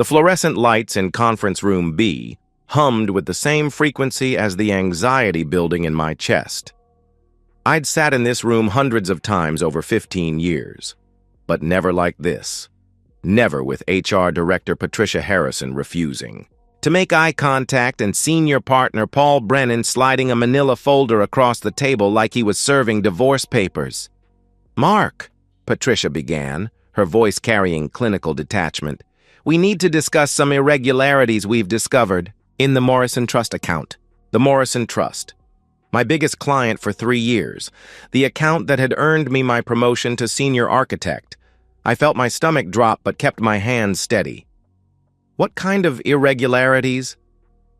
The fluorescent lights in conference room B hummed with the same frequency as the anxiety building in my chest. I'd sat in this room hundreds of times over 15 years, but never like this. Never with HR Director Patricia Harrison refusing to make eye contact and senior partner Paul Brennan sliding a manila folder across the table like he was serving divorce papers. "Mark," Patricia began, her voice carrying clinical detachment, "we need to discuss some irregularities we've discovered in the Morrison Trust account." The Morrison Trust. My biggest client for 3 years. The account that had earned me my promotion to senior architect. I felt my stomach drop but kept my hands steady. "What kind of irregularities?"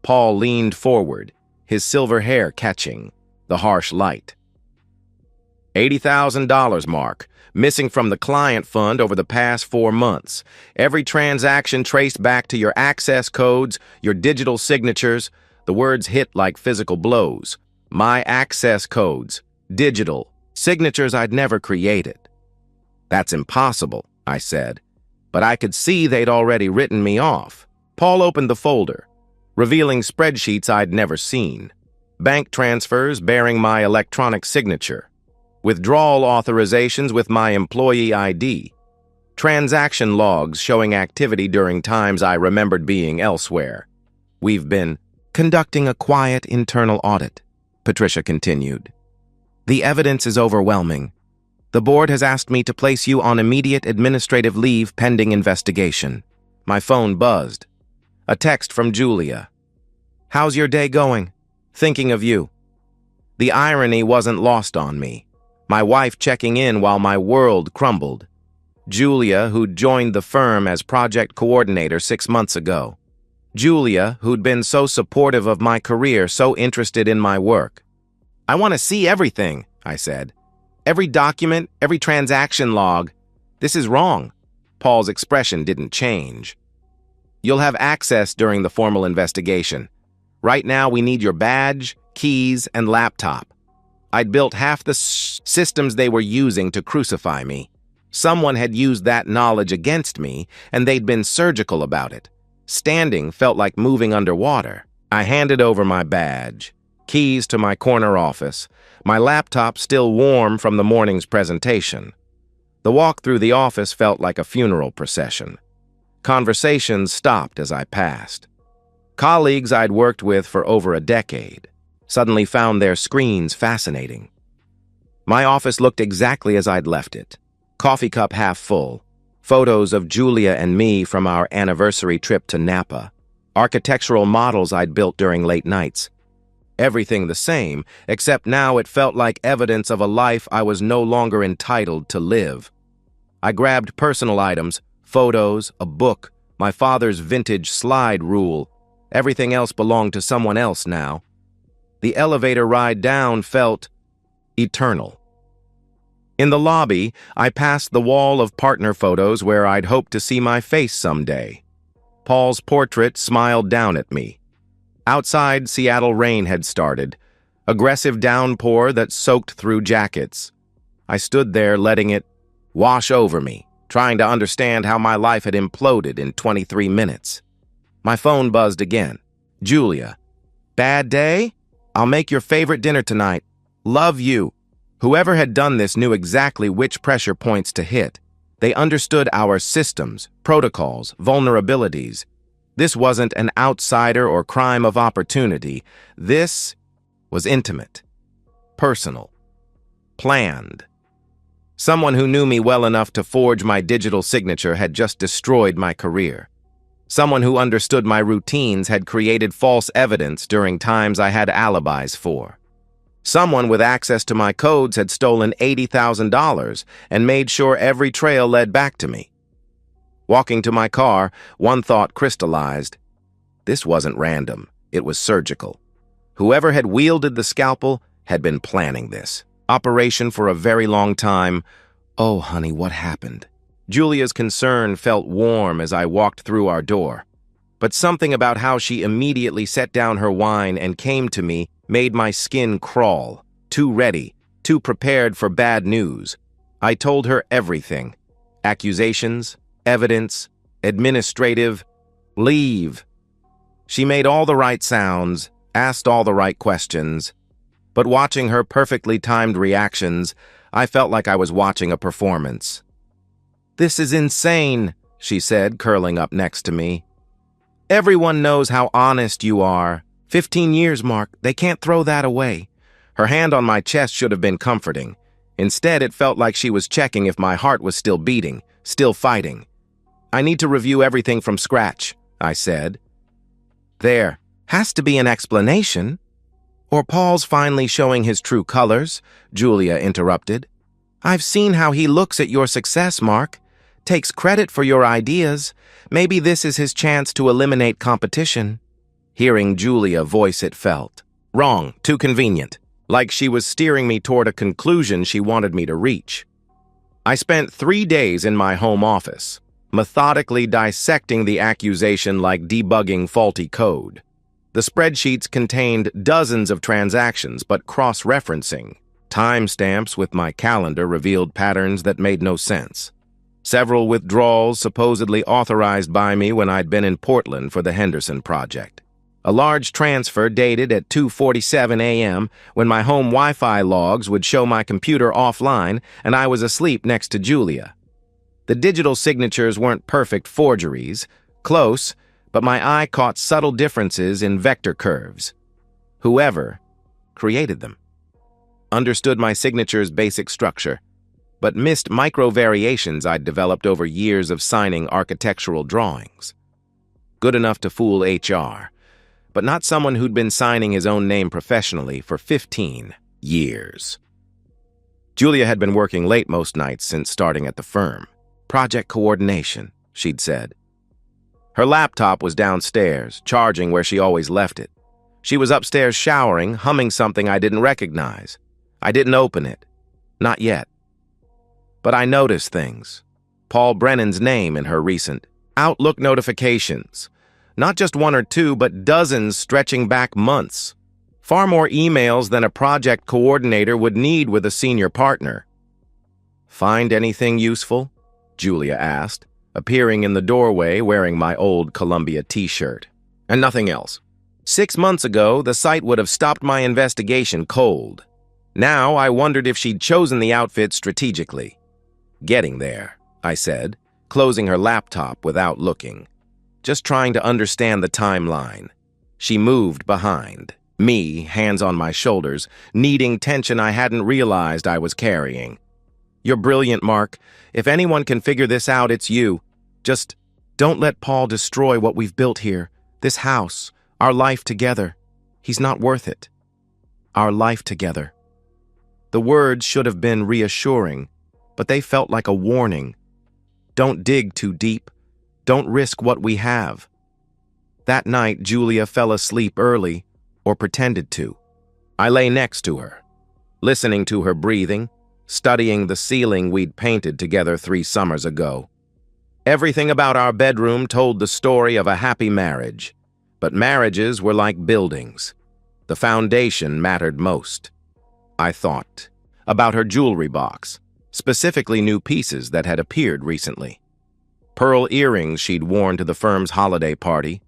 Paul leaned forward, his silver hair catching the harsh light. $80,000, Mark, missing from the client fund over the past 4 months. Every transaction traced back to your access codes, your digital signatures. The words hit like physical blows. My access codes, digital, signatures I'd never created. "That's impossible," I said, but I could see they'd already written me off. Paul opened the folder, revealing spreadsheets I'd never seen. Bank transfers bearing my electronic signature. Withdrawal authorizations with my employee ID. Transaction logs showing activity during times I remembered being elsewhere. "We've been conducting a quiet internal audit," Patricia continued. "The evidence is overwhelming. The board has asked me to place you on immediate administrative leave pending investigation." My phone buzzed. A text from Julia. "How's your day going? Thinking of you." The irony wasn't lost on me. My wife checking in while my world crumbled. Julia, who'd joined the firm as project coordinator 6 months ago. Julia, who'd been so supportive of my career, so interested in my work. "I want to see everything," I said. "Every document, every transaction log. This is wrong." Paul's expression didn't change. "You'll have access during the formal investigation. Right now, we need your badge, keys, and laptop." I'd built half the systems they were using to crucify me. Someone had used that knowledge against me, and they'd been surgical about it. Standing felt like moving underwater. I handed over my badge, keys to my corner office, my laptop still warm from the morning's presentation. The walk through the office felt like a funeral procession. Conversations stopped as I passed. Colleagues I'd worked with for over a decade suddenly found their screens fascinating. My office looked exactly as I'd left it. Coffee cup half full. Photos of Julia and me from our anniversary trip to Napa. Architectural models I'd built during late nights. Everything the same, except now it felt like evidence of a life I was no longer entitled to live. I grabbed personal items, photos, a book, my father's vintage slide rule. Everything else belonged to someone else now. The elevator ride down felt eternal. In the lobby, I passed the wall of partner photos where I'd hoped to see my face someday. Paul's portrait smiled down at me. Outside, Seattle rain had started, aggressive downpour that soaked through jackets. I stood there letting it wash over me, trying to understand how my life had imploded in 23 minutes. My phone buzzed again. "Julia, bad day? I'll make your favorite dinner tonight. Love you." Whoever had done this knew exactly which pressure points to hit. They understood our systems, protocols, vulnerabilities. This wasn't an outsider or crime of opportunity. This was intimate, personal, planned. Someone who knew me well enough to forge my digital signature had just destroyed my career. Someone who understood my routines had created false evidence during times I had alibis for. Someone with access to my codes had stolen $80,000 and made sure every trail led back to me. Walking to my car, one thought crystallized. This wasn't random. It was surgical. Whoever had wielded the scalpel had been planning this operation for a very long time. "Oh, honey, what happened?" Julia's concern felt warm as I walked through our door. But something about how she immediately set down her wine and came to me made my skin crawl. Too ready, too prepared for bad news. I told her everything. Accusations, evidence, administrative, Leave. She made all the right sounds, asked all the right questions, but watching her perfectly timed reactions, I felt like I was watching a performance. "This is insane," she said, curling up next to me. "Everyone knows how honest you are. 15 years, Mark. They can't throw that away." Her hand on my chest should have been comforting. Instead, it felt like she was checking if my heart was still beating, still fighting. "I need to review everything from scratch," I said. "There has to be an explanation." "Or Paul's finally showing his true colors," Julia interrupted. "I've seen how he looks at your success, Mark. Takes credit for your ideas. Maybe this is his chance to eliminate competition." Hearing Julia voice it felt wrong, too convenient, like she was steering me toward a conclusion she wanted me to reach. I spent 3 days in my home office, methodically dissecting the accusation like debugging faulty code. The spreadsheets contained dozens of transactions, but cross-referencing timestamps with my calendar revealed patterns that made no sense. Several withdrawals supposedly authorized by me when I'd been in Portland for the Henderson project. A large transfer dated at 2:47 a.m. when my home Wi-Fi logs would show my computer offline and I was asleep next to Julia. The digital signatures weren't perfect forgeries, close, but my eye caught subtle differences in vector curves. Whoever created them understood my signature's basic structure, but missed micro-variations I'd developed over years of signing architectural drawings. Good enough to fool HR, but not someone who'd been signing his own name professionally for 15 years. Julia had been working late most nights since starting at the firm. "Project coordination," she'd said. Her laptop was downstairs, charging where she always left it. She was upstairs showering, humming something I didn't recognize. I didn't open it. Not yet. But I noticed things. Paul Brennan's name in her recent Outlook notifications. Not just 1 or 2, but dozens stretching back months. Far more emails than a project coordinator would need with a senior partner. "Find anything useful?" Julia asked, appearing in the doorway wearing my old Columbia t-shirt. "And nothing else. 6 months ago, the site would have stopped my investigation cold. Now I wondered if she'd chosen the outfit strategically." "Getting there," I said, closing her laptop without looking. Just trying to understand the timeline. She moved behind, me, hands on my shoulders, kneading tension I hadn't realized I was carrying. "You're brilliant, Mark. If anyone can figure this out, it's you. Just don't let Paul destroy what we've built here. This house, our life together. He's not worth it. Our life together." The words should have been reassuring, but they felt like a warning. Don't dig too deep. Don't risk what we have. That night, Julia fell asleep early, or pretended to. I lay next to her, listening to her breathing, studying the ceiling we'd painted together 3 summers ago. Everything about our bedroom told the story of a happy marriage, but marriages were like buildings. The foundation mattered most. I thought about her jewelry box, specifically new pieces that had appeared recently. Pearl earrings she'd worn to the firm's holiday party,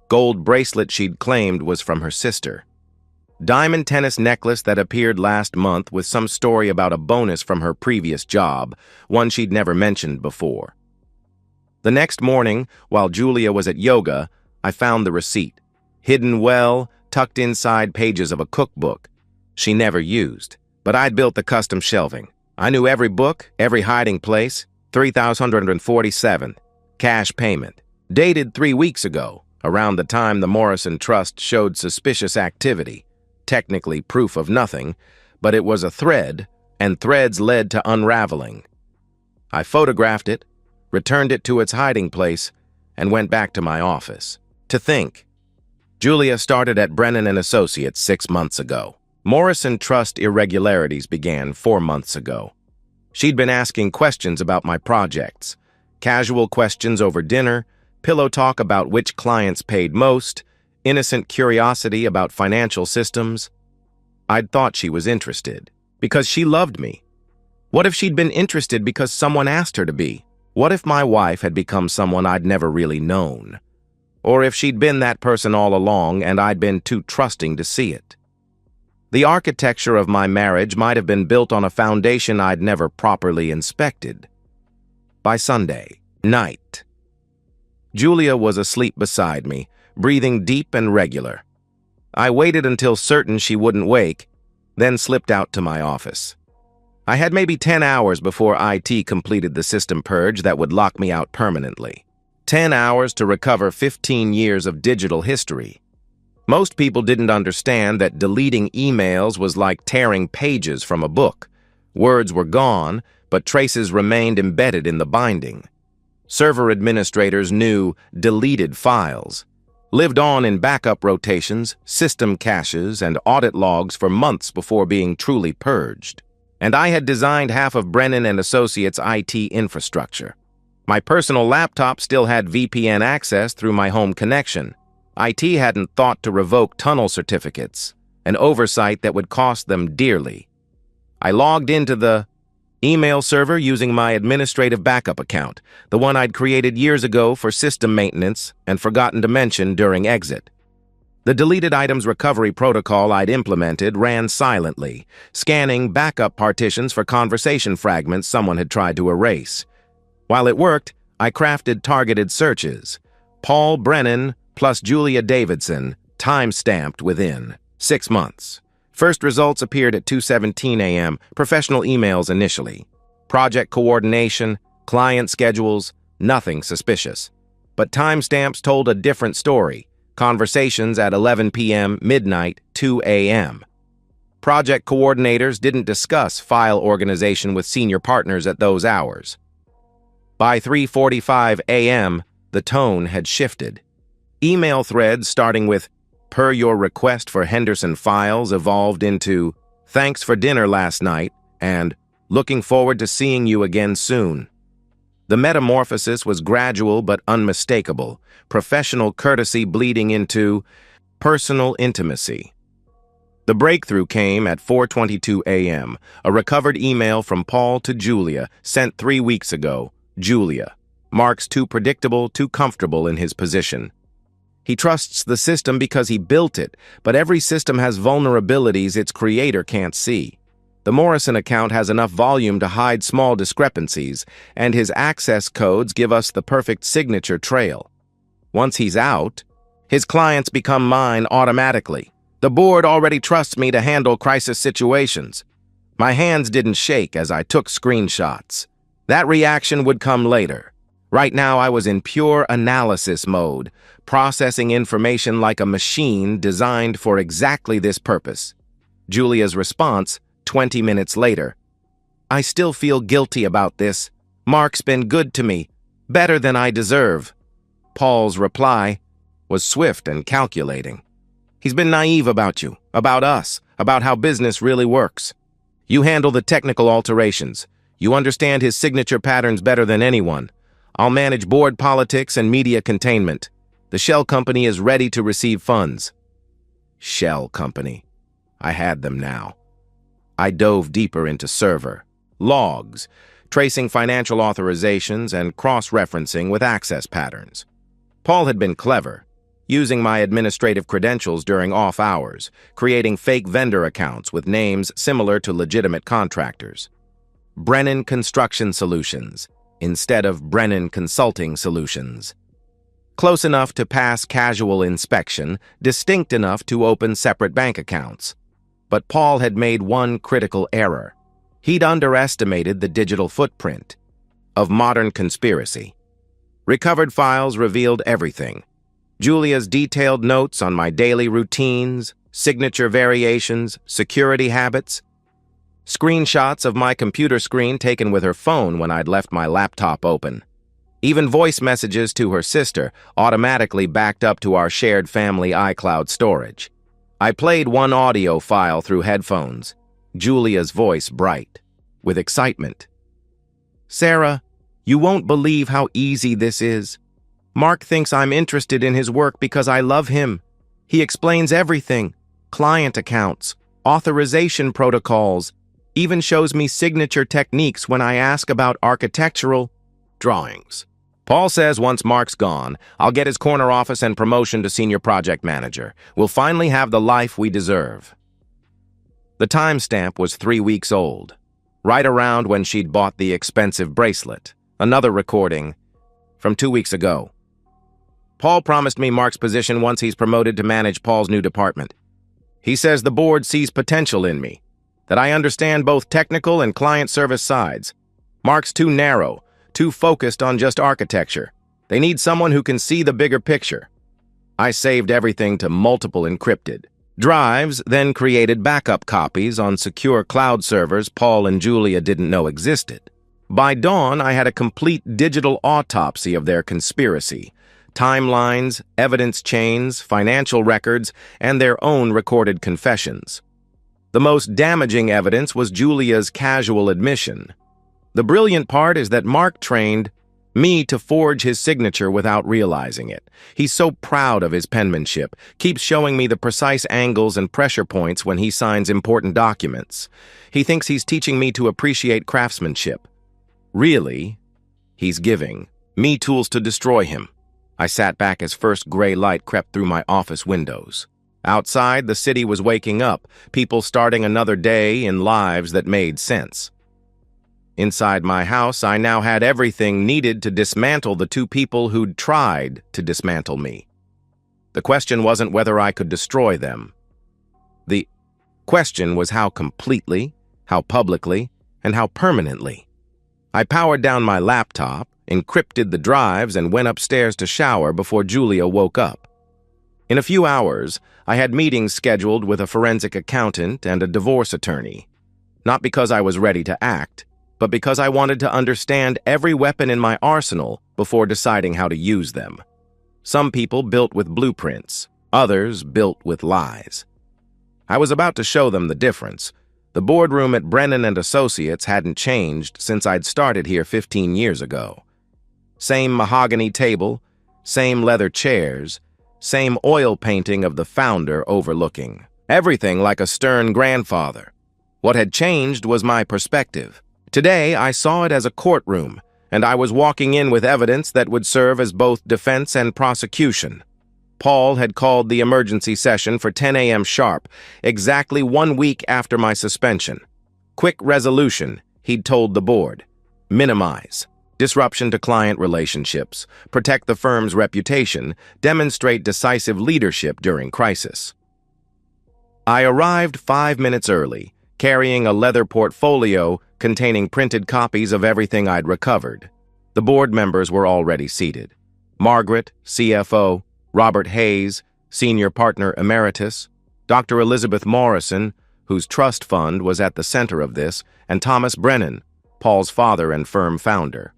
gold bracelet she'd claimed was from her sister, diamond tennis necklace that appeared last month with some story about a bonus from her previous job, one she'd never mentioned before. The next morning, while Julia was at yoga, I found the receipt, hidden well, tucked inside pages of a cookbook she never used, but I'd built the custom shelving. I knew every book, every hiding place. 3,147, cash payment, dated 3 weeks ago, around the time the Morrison Trust showed suspicious activity. Technically proof of nothing, but it was a thread, and threads led to unraveling. I photographed it, returned it to its hiding place, and went back to my office. To think, Julia started at Brennan & Associates 6 months ago. Morrison Trust irregularities began 4 months ago. She'd been asking questions about my projects, casual questions over dinner, pillow talk about which clients paid most, innocent curiosity about financial systems. I'd thought she was interested, because she loved me. What if she'd been interested because someone asked her to be? What if my wife had become someone I'd never really known? or if she'd been that person all along and I'd been too trusting to see it. The architecture of my marriage might have been built on a foundation I'd never properly inspected. By Sunday night, Julia was asleep beside me, breathing deep and regular. I waited until certain she wouldn't wake, then slipped out to my office. I had maybe 10 hours before IT completed the system purge that would lock me out permanently. 10 hours to recover 15 years of digital history. Most people didn't understand that deleting emails was like tearing pages from a book. Words were gone, but traces remained embedded in the binding. Server administrators knew deleted files lived on in backup rotations, system caches, and audit logs for months before being truly purged. And I had designed half of Brennan and Associates' IT infrastructure. My personal laptop still had VPN access through my home connection. IT hadn't thought to revoke tunnel certificates, an oversight that would cost them dearly. I logged into the email server using my administrative backup account, the one I'd created years ago for system maintenance and forgotten to mention during exit. The deleted items recovery protocol I'd implemented ran silently, scanning backup partitions for conversation fragments someone had tried to erase. While it worked, I crafted targeted searches. Paul Brennan plus Julia Davidson, time-stamped within 6 months. First results appeared at 2:17 a.m., professional emails initially. Project coordination, client schedules, nothing suspicious. But timestamps told a different story. Conversations at 11 p.m., midnight, 2 a.m. Project coordinators didn't discuss file organization with senior partners at those hours. By 3:45 a.m., the tone had shifted. Email threads starting with "Per your request for Henderson files" evolved into "Thanks for dinner last night" and "Looking forward to seeing you again soon." The metamorphosis was gradual but unmistakable, professional courtesy bleeding into personal intimacy. The breakthrough came at 4:22 a.m., a recovered email from Paul to Julia, sent 3 weeks ago. Julia. Mark's too predictable, too comfortable in his position. He trusts the system because he built it, but every system has vulnerabilities its creator can't see. The Morrison account has enough volume to hide small discrepancies, and his access codes give us the perfect signature trail. Once he's out, his clients become mine automatically. The board already trusts me to handle crisis situations. My hands didn't shake as I took screenshots. That reaction would come later. Right now, I was in pure analysis mode, processing information like a machine designed for exactly this purpose. Julia's response, 20 minutes later. "I still feel guilty about this. Mark's been good to me, better than I deserve." Paul's reply was swift and calculating. "He's been naive about you, about us, about how business really works. You handle the technical alterations. You understand his signature patterns better than anyone. I'll manage board politics and media containment. The shell company is ready to receive funds." Shell company. I had them now. I dove deeper into server, logs, tracing financial authorizations and cross-referencing with access patterns. Paul had been clever, using my administrative credentials during off hours, creating fake vendor accounts with names similar to legitimate contractors. Brennan Construction Solutions instead of Brennan Consulting Solutions. Close enough to pass casual inspection, distinct enough to open separate bank accounts. But Paul had made one critical error. He'd underestimated the digital footprint of modern conspiracy. Recovered files revealed everything. Julia's detailed notes on my daily routines, signature variations, security habits, screenshots of my computer screen taken with her phone when I'd left my laptop open. Even voice messages to her sister automatically backed up to our shared family iCloud storage. I played one audio file through headphones, Julia's voice bright, with excitement. "Sarah, you won't believe how easy this is. Mark thinks I'm interested in his work because I love him. He explains everything, client accounts, authorization protocols, even shows me signature techniques when I ask about architectural drawings." Paul says once Mark's gone, I'll get his corner office and promotion to senior project manager. We'll finally have the life we deserve. The timestamp was 3 weeks old, right around when she'd bought the expensive bracelet. Another recording from 2 weeks ago. Paul promised me Mark's position once he's promoted to manage Paul's new department. He says the board sees potential in me, that I understand both technical and client service sides. Mark's too narrow, too focused on just architecture. They need someone who can see the bigger picture. I saved everything to multiple encrypted drives, then created backup copies on secure cloud servers Paul and Julia didn't know existed. By dawn, I had a complete digital autopsy of their conspiracy. Timelines, evidence chains, financial records, and their own recorded confessions. The most damaging evidence was Julia's casual admission. The brilliant part is that Mark trained me to forge his signature without realizing it. He's so proud of his penmanship, keeps showing me the precise angles and pressure points when he signs important documents. He thinks he's teaching me to appreciate craftsmanship. Really, he's giving me tools to destroy him. I sat back as first gray light crept through my office windows. Outside, the city was waking up, people starting another day in lives that made sense. Inside my house, I now had everything needed to dismantle the two people who'd tried to dismantle me. The question wasn't whether I could destroy them. The question was how completely, how publicly, and how permanently. I powered down my laptop, encrypted the drives, and went upstairs to shower before Julia woke up. In a few hours, I had meetings scheduled with a forensic accountant and a divorce attorney. Not because I was ready to act, but because I wanted to understand every weapon in my arsenal before deciding how to use them. Some people built with blueprints, others built with lies. I was about to show them the difference. The boardroom at Brennan & Associates hadn't changed since I'd started here 15 years ago. Same mahogany table, same leather chairs, same oil painting of the founder overlooking. Everything like a stern grandfather. What had changed was my perspective. Today, I saw it as a courtroom, and I was walking in with evidence that would serve as both defense and prosecution. Paul had called the emergency session for 10 a.m. sharp, exactly 1 week after my suspension. Quick resolution, he'd told the board. Minimize. Disruption to client relationships. Protect the firm's reputation. Demonstrate decisive leadership during crisis. I arrived 5 minutes early, carrying a leather portfolio containing printed copies of everything I'd recovered. The board members were already seated. Margaret, CFO, Robert Hayes, Senior Partner Emeritus, Dr. Elizabeth Morrison, whose trust fund was at the center of this, and Thomas Brennan, Paul's father and firm founder.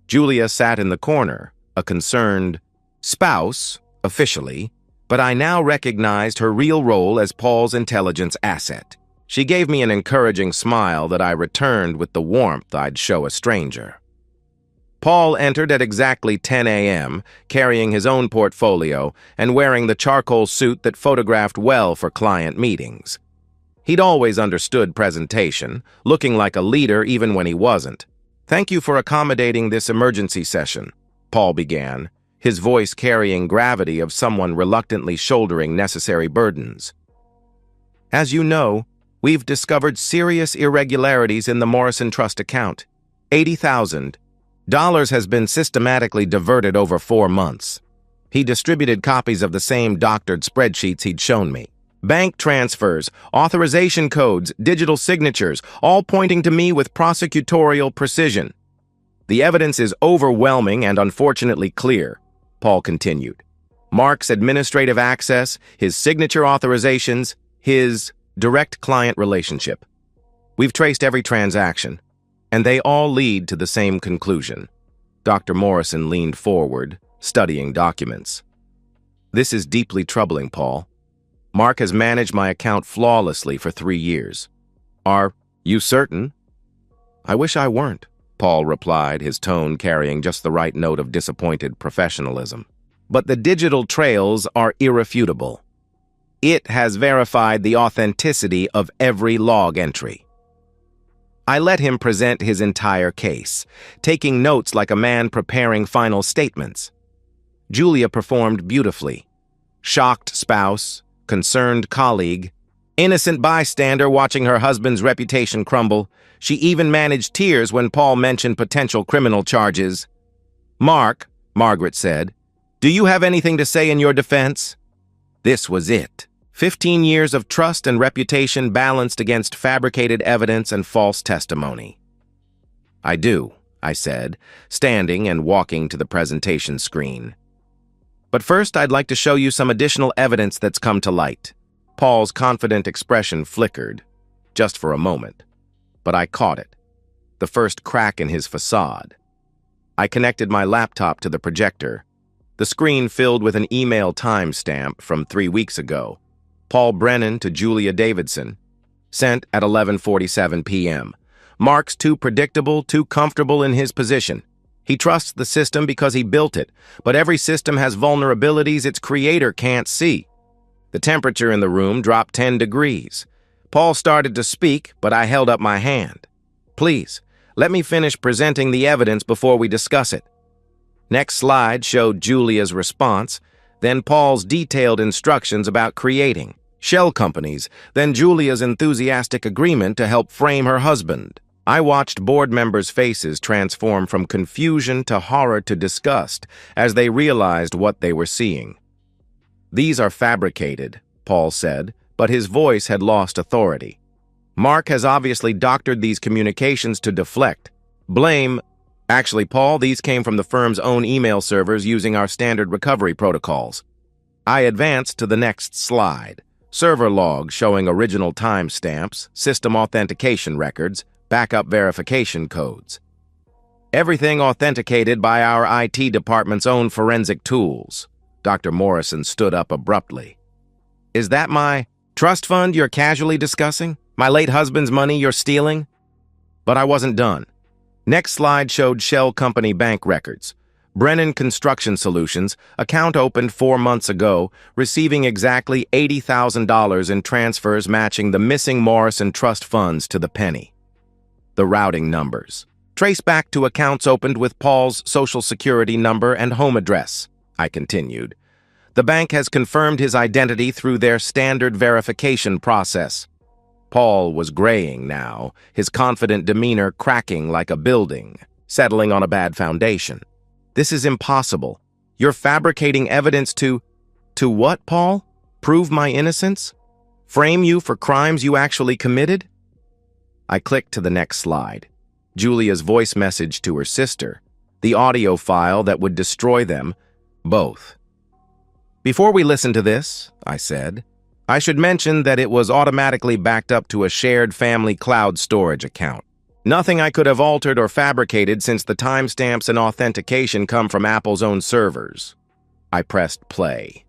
Julia sat in the corner, a concerned spouse, officially, but I now recognized her real role as Paul's intelligence asset. She gave me an encouraging smile that I returned with the warmth I'd show a stranger. Paul entered at exactly 10 a.m., carrying his own portfolio and wearing the charcoal suit that photographed well for client meetings. He'd always understood presentation, looking like a leader even when he wasn't. "Thank you for accommodating this emergency session," Paul began, his voice carrying gravity of someone reluctantly shouldering necessary burdens. "As you know, we've discovered serious irregularities in the Morrison Trust account. $80,000 has been systematically diverted over 4 months. He distributed copies of the same doctored spreadsheets he'd shown me. Bank transfers, authorization codes, digital signatures, all pointing to me with prosecutorial precision. The evidence is overwhelming and unfortunately clear," Paul continued. "Mark's administrative access, his signature authorizations, his direct client relationship. We've traced every transaction, and they all lead to the same conclusion." Dr. Morrison leaned forward, studying documents. "This is deeply troubling, Paul. Mark has managed my account flawlessly for 3 years. Are you certain?" "I wish I weren't," Paul replied, his tone carrying just the right note of disappointed professionalism. "But the digital trails are irrefutable. It has verified the authenticity of every log entry." I let him present his entire case, taking notes like a man preparing final statements. Julia performed beautifully. Shocked spouse, concerned colleague, innocent bystander watching her husband's reputation crumble. She even managed tears when Paul mentioned potential criminal charges. "Mark," Margaret said, "do you have anything to say in your defense?" This was it. 15 years of trust and reputation balanced against fabricated evidence and false testimony. "I do," I said, standing and walking to the presentation screen. "But first, I'd like to show you some additional evidence that's come to light." Paul's confident expression flickered, just for a moment. But I caught it, the first crack in his facade. I connected my laptop to the projector, the screen filled with an email timestamp from 3 weeks ago. Paul Brennan to Julia Davidson, sent at 11:47 p.m. Mark's too predictable, too comfortable in his position. He trusts the system because he built it, but every system has vulnerabilities its creator can't see. The temperature in the room dropped 10 degrees. Paul started to speak, but I held up my hand. "Please, let me finish presenting the evidence before we discuss it." Next slide showed Julia's response, then Paul's detailed instructions about creating shell companies, then Julia's enthusiastic agreement to help frame her husband. I watched board members' faces transform from confusion to horror to disgust as they realized what they were seeing. "These are fabricated," Paul said, but his voice had lost authority. "Mark has obviously doctored these communications to deflect. Blame. Actually, Paul, these came from the firm's own email servers using our standard recovery protocols." I advanced to the next slide. Server logs showing original timestamps, system authentication records, backup verification codes. Everything authenticated by our IT department's own forensic tools. Dr. Morrison stood up abruptly. "Is that my trust fund you're casually discussing? My late husband's money you're stealing?" But I wasn't done. Next slide showed shell company bank records. Brennan Construction Solutions, account opened 4 months ago, receiving exactly $80,000 in transfers matching the missing Morrison trust funds to the penny. The routing numbers trace back to accounts opened with Paul's social security number and home address, I continued. The bank has confirmed his identity through their standard verification process. Paul was graying now, his confident demeanor cracking like a building, settling on a bad foundation. "This is impossible. You're fabricating evidence to what, Paul? Prove my innocence? Frame you for crimes you actually committed?" I clicked to the next slide. Julia's voice message to her sister, the audio file that would destroy them both. "Before we listen to this," I said, "I should mention that it was automatically backed up to a shared family cloud storage account. Nothing I could have altered or fabricated since the timestamps and authentication come from Apple's own servers." I pressed play.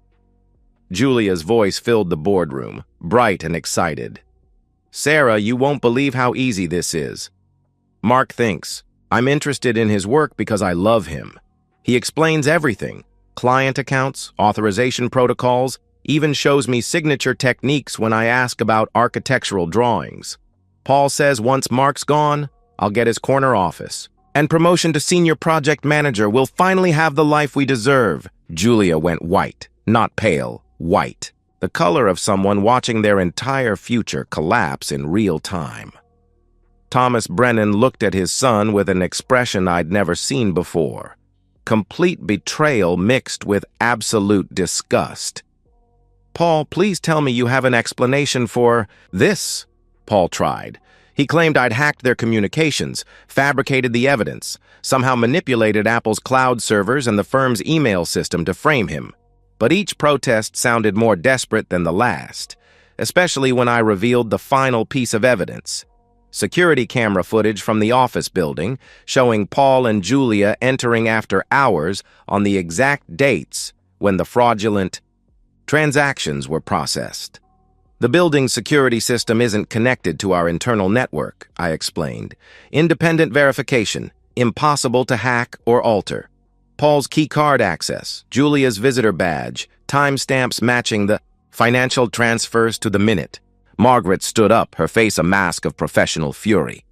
Julia's voice filled the boardroom, bright and excited. "Sarah, you won't believe how easy this is. Mark thinks I'm interested in his work because I love him. He explains everything, client accounts, authorization protocols, even shows me signature techniques when I ask about architectural drawings. Paul says once Mark's gone, I'll get his corner office. And promotion to senior project manager. We'll finally have the life we deserve." Julia went white, not pale, white. The color of someone watching their entire future collapse in real time. Thomas Brennan looked at his son with an expression I'd never seen before. Complete betrayal mixed with absolute disgust. "Paul, please tell me you have an explanation for this," Paul tried. He claimed I'd hacked their communications, fabricated the evidence, somehow manipulated Apple's cloud servers and the firm's email system to frame him. But each protest sounded more desperate than the last, especially when I revealed the final piece of evidence. Security camera footage from the office building showing Paul and Julia entering after hours on the exact dates when the fraudulent transactions were processed. "The building's security system isn't connected to our internal network," I explained. "Independent verification, impossible to hack or alter. Paul's key card access, Julia's visitor badge, timestamps matching the financial transfers to the minute." Margaret stood up, her face a mask of professional fury.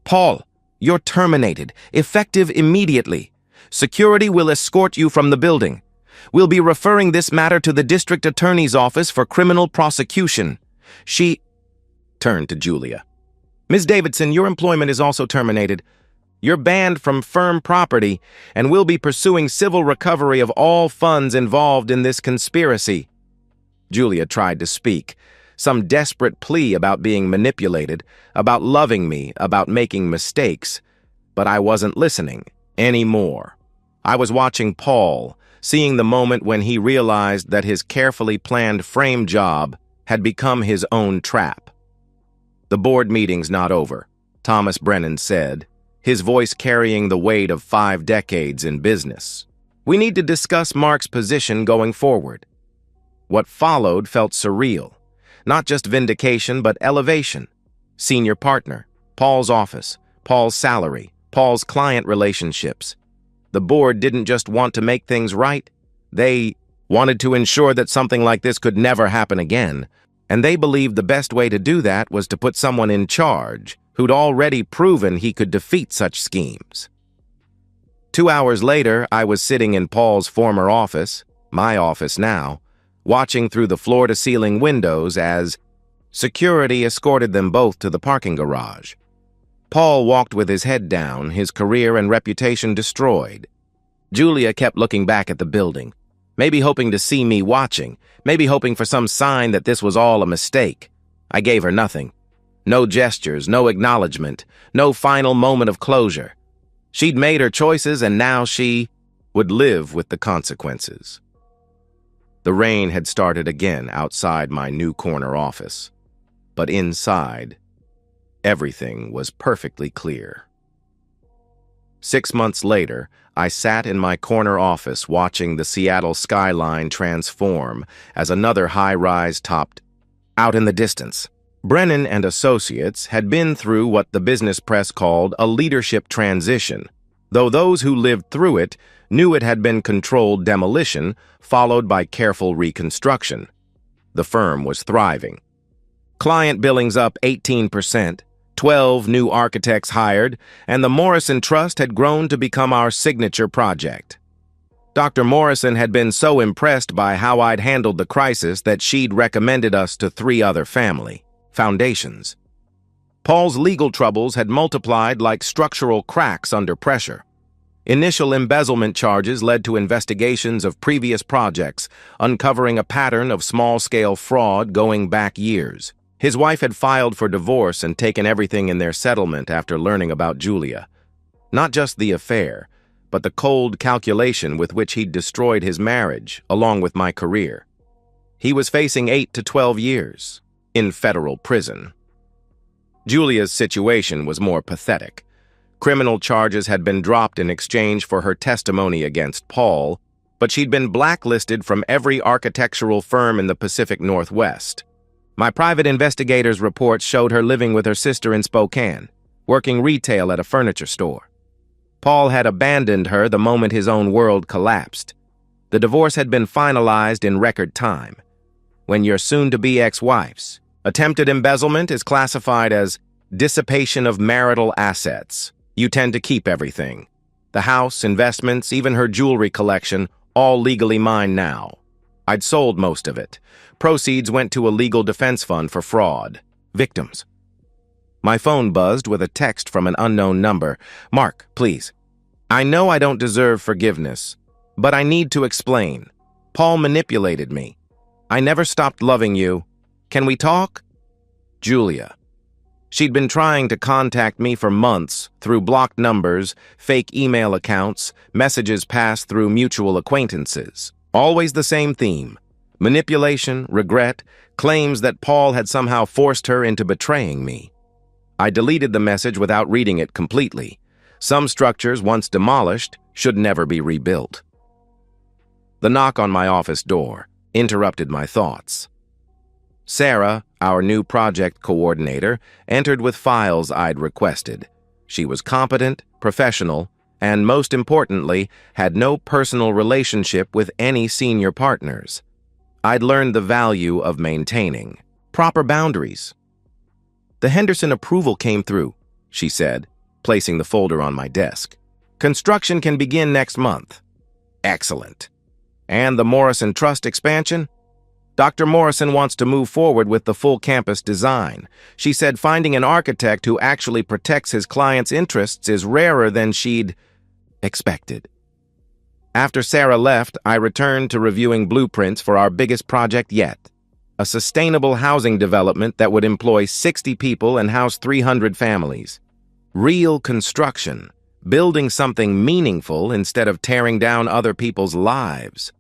Paul, you're terminated, effective immediately. Security will escort you from the building. We'll be referring this matter to the district attorney's office for criminal prosecution. She turned to Julia. Ms. Davidson, your employment is also terminated. You're banned from firm property, and we'll be pursuing civil recovery of all funds involved in this conspiracy. Julia tried to speak, some desperate plea about being manipulated, about loving me, about making mistakes, but I wasn't listening anymore. I was watching Paul, seeing the moment when he realized that his carefully planned frame job had become his own trap. The board meeting's not over, Thomas Brennan said, his voice carrying the weight of 5 decades in business. We need to discuss Mark's position going forward. What followed felt surreal. Not just vindication, but elevation. Senior partner, Paul's office, Paul's salary, Paul's client relationships. The board didn't just want to make things right. They wanted to ensure that something like this could never happen again. And they believed the best way to do that was to put someone in charge who'd already proven he could defeat such schemes. 2 hours later, I was sitting in Paul's former office, my office now, watching through the floor-to-ceiling windows as security escorted them both to the parking garage. Paul walked with his head down, his career and reputation destroyed. Julia kept looking back at the building, maybe hoping to see me watching, maybe hoping for some sign that this was all a mistake. I gave her nothing. No gestures, no acknowledgement, no final moment of closure. She'd made her choices, and now she would live with the consequences. The rain had started again outside my new corner office, but inside, everything was perfectly clear. 6 months later, I sat in my corner office watching the Seattle skyline transform as another high-rise topped out in the distance. Brennan and Associates had been through what the business press called a leadership transition, though those who lived through it knew it had been controlled demolition followed by careful reconstruction. The firm was thriving. Client billings up 18%, 12 new architects hired, and the Morrison Trust had grown to become our signature project. Dr. Morrison had been so impressed by how I'd handled the crisis that she'd recommended us to 3 other family foundations. Paul's legal troubles had multiplied like structural cracks under pressure. Initial embezzlement charges led to investigations of previous projects, uncovering a pattern of small-scale fraud going back years. His wife had filed for divorce and taken everything in their settlement after learning about Julia. Not just the affair, but the cold calculation with which he'd destroyed his marriage, along with my career. He was facing 8 to 12 years in federal prison. Julia's situation was more pathetic. Criminal charges had been dropped in exchange for her testimony against Paul, but she'd been blacklisted from every architectural firm in the Pacific Northwest. My private investigators' reports showed her living with her sister in Spokane, working retail at a furniture store. Paul had abandoned her the moment his own world collapsed. The divorce had been finalized in record time. When your soon-to-be ex-wife's attempted embezzlement is classified as dissipation of marital assets, you tend to keep everything. The house, investments, even her jewelry collection, all legally mine now. I'd sold most of it. Proceeds went to a legal defense fund for fraud victims. My phone buzzed with a text from an unknown number. Mark, please. I know I don't deserve forgiveness, but I need to explain. Paul manipulated me. I never stopped loving you. Can we talk? Julia. She'd been trying to contact me for months through blocked numbers, fake email accounts, messages passed through mutual acquaintances. Always the same theme: manipulation, regret, claims that Paul had somehow forced her into betraying me. I deleted the message without reading it completely. Some structures, once demolished, should never be rebuilt. The knock on my office door interrupted my thoughts. Sarah, our new project coordinator, entered with files I'd requested. She was competent, professional, and most importantly, had no personal relationship with any senior partners. I'd learned the value of maintaining proper boundaries. The Henderson approval came through, she said, placing the folder on my desk. Construction can begin next month. Excellent. And the Morrison Trust expansion? Dr. Morrison wants to move forward with the full campus design. She said finding an architect who actually protects his client's interests is rarer than she'd expected. After Sarah left, I returned to reviewing blueprints for our biggest project yet, a sustainable housing development that would employ 60 people and house 300 families. Real construction, building something meaningful instead of tearing down other people's lives.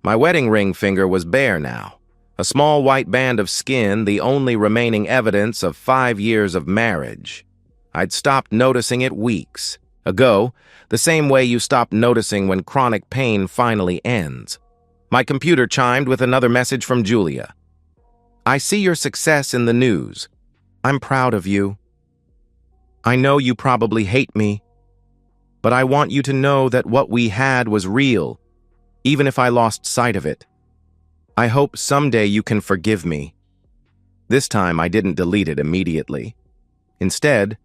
My wedding ring finger was bare now, a small white band of skin, the only remaining evidence of 5 years of marriage. I'd stopped noticing it weeks ago, the same way you stop noticing when chronic pain finally ends. My computer chimed with another message from Julia. I see your success in the news. I'm proud of you. I know you probably hate me, but I want you to know that what we had was real, even if I lost sight of it. I hope someday you can forgive me. This time I didn't delete it immediately. Instead,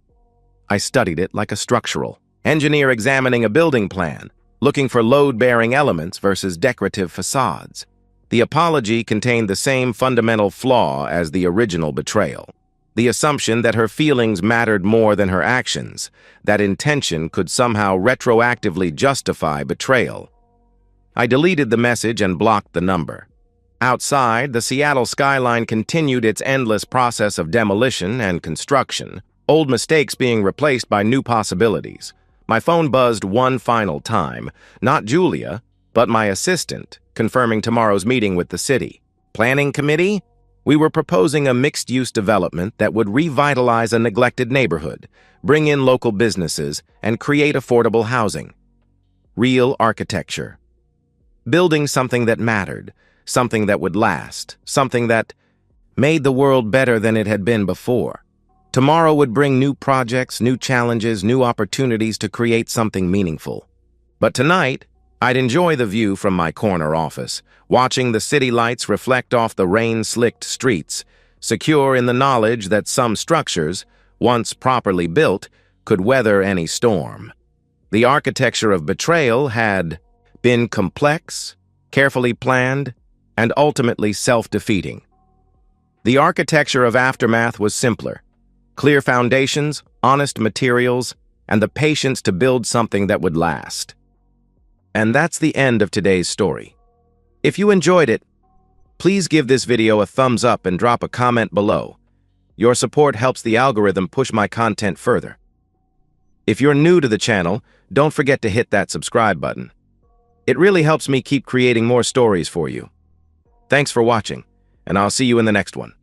I studied it like a structural engineer examining a building plan, looking for load-bearing elements versus decorative facades. The apology contained the same fundamental flaw as the original betrayal. The assumption that her feelings mattered more than her actions, that intention could somehow retroactively justify betrayal. I deleted the message and blocked the number. Outside, the Seattle skyline continued its endless process of demolition and construction, old mistakes being replaced by new possibilities. My phone buzzed one final time, not Julia, but my assistant, confirming tomorrow's meeting with the city. Planning committee? We were proposing a mixed-use development that would revitalize a neglected neighborhood, bring in local businesses, and create affordable housing. Real architecture. Building something that mattered, something that would last, something that made the world better than it had been before. Tomorrow would bring new projects, new challenges, new opportunities to create something meaningful. But tonight, I'd enjoy the view from my corner office, watching the city lights reflect off the rain-slicked streets, secure in the knowledge that some structures, once properly built, could weather any storm. The architecture of betrayal had been complex, carefully planned, and ultimately self-defeating. The architecture of aftermath was simpler. Clear foundations, honest materials, and the patience to build something that would last. And that's the end of today's story. If you enjoyed it, please give this video a thumbs up and drop a comment below. Your support helps the algorithm push my content further. If you're new to the channel, don't forget to hit that subscribe button. It really helps me keep creating more stories for you. Thanks for watching, and I'll see you in the next one.